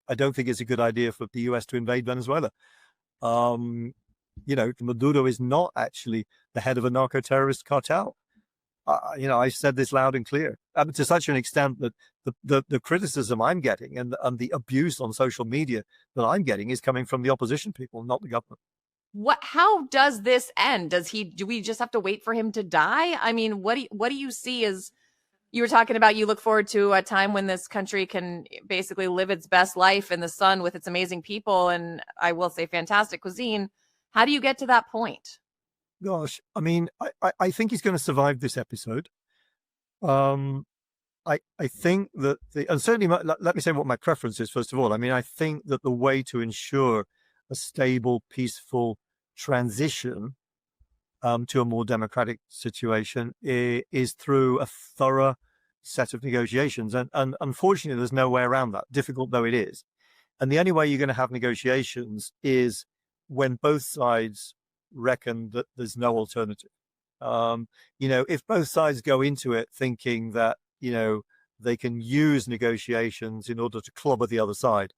I don't think it's a good idea for the US to invade Venezuela. Maduro is not actually the head of a narco-terrorist cartel. I said this loud and clear, to such an extent that the criticism I'm getting and the abuse on social media that I'm getting is coming from the opposition people, not the government. How does this end? Do we just have to wait for him to die? I mean, what do you see as, you were talking about, you look forward to a time when this country can basically live its best life in the sun with its amazing people and, I will say, fantastic cuisine. How do you get to that point? Gosh, I mean, I think he's going to survive this episode. I think that and certainly let me say what my preference is first of all. I mean, I think that the way to ensure a stable, peaceful transition to a more democratic situation is through a thorough set of negotiations. And unfortunately, there's no way around that, difficult though it is. And the only way you're going to have negotiations is when both sides reckon that there's no alternative. If both sides go into it thinking that, they can use negotiations in order to clobber the other side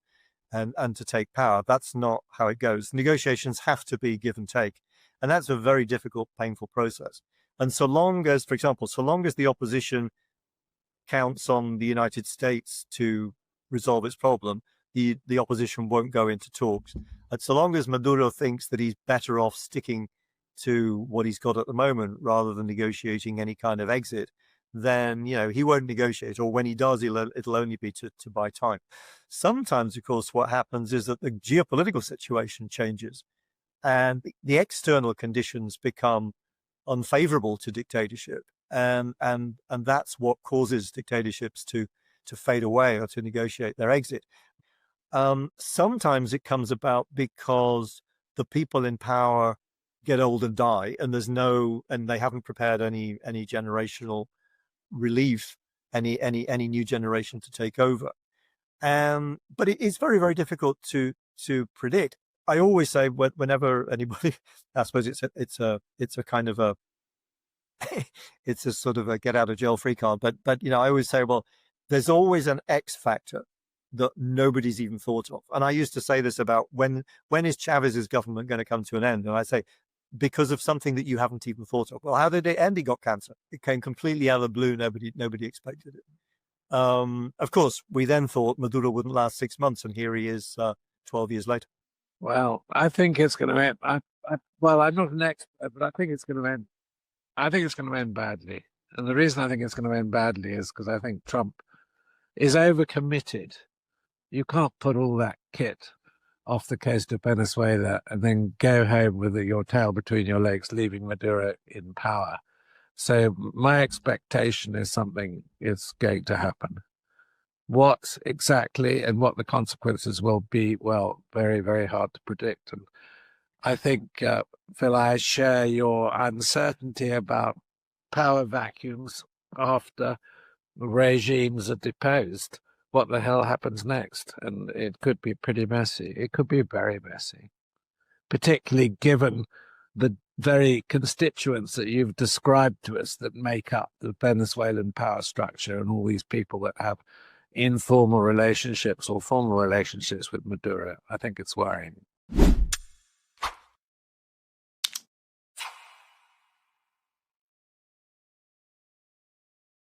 and to take power, that's not how it goes. Negotiations have to be give and take. And that's a very difficult, painful process. And so long as the opposition counts on the United States to resolve its problem, the opposition won't go into talks. And so long as Maduro thinks that he's better off sticking to what he's got at the moment rather than negotiating any kind of exit, then he won't negotiate, or when he does, it'll only be to buy time. Sometimes, of course, what happens is that the geopolitical situation changes and the external conditions become unfavorable to dictatorship, and that's what causes dictatorships to fade away or to negotiate their exit. Sometimes it comes about because the people in power get old and die, and they haven't prepared any generational relief, any new generation to take over. But it is very, very difficult to predict. I always say whenever anybody, I suppose it's a kind of it's a sort of a get out of jail free card. But I always say, well, there's always an X factor that nobody's even thought of. And I used to say this about when is Chavez's government going to come to an end? And I say, because of something that you haven't even thought of. Well, how did it end? He got cancer. It came completely out of the blue. Nobody expected it. Of course, we then thought Maduro wouldn't last 6 months, and here he is 12 years later. Well, I think it's going to end. I'm not an expert, but I think it's going to end. I think it's going to end badly. And the reason I think it's going to end badly is because I think Trump is overcommitted. You can't put all that kit off the coast of Venezuela and then go home with your tail between your legs, leaving Maduro in power. So my expectation is something is going to happen. What exactly and what the consequences will be, well, very, very hard to predict. And I think, Phil, I share your uncertainty about power vacuums after regimes are deposed. What the hell happens next? And it could be pretty messy. It could be very messy, particularly given the very constituents that you've described to us that make up the Venezuelan power structure and all these people that have informal relationships or formal relationships with Maduro. I think it's worrying.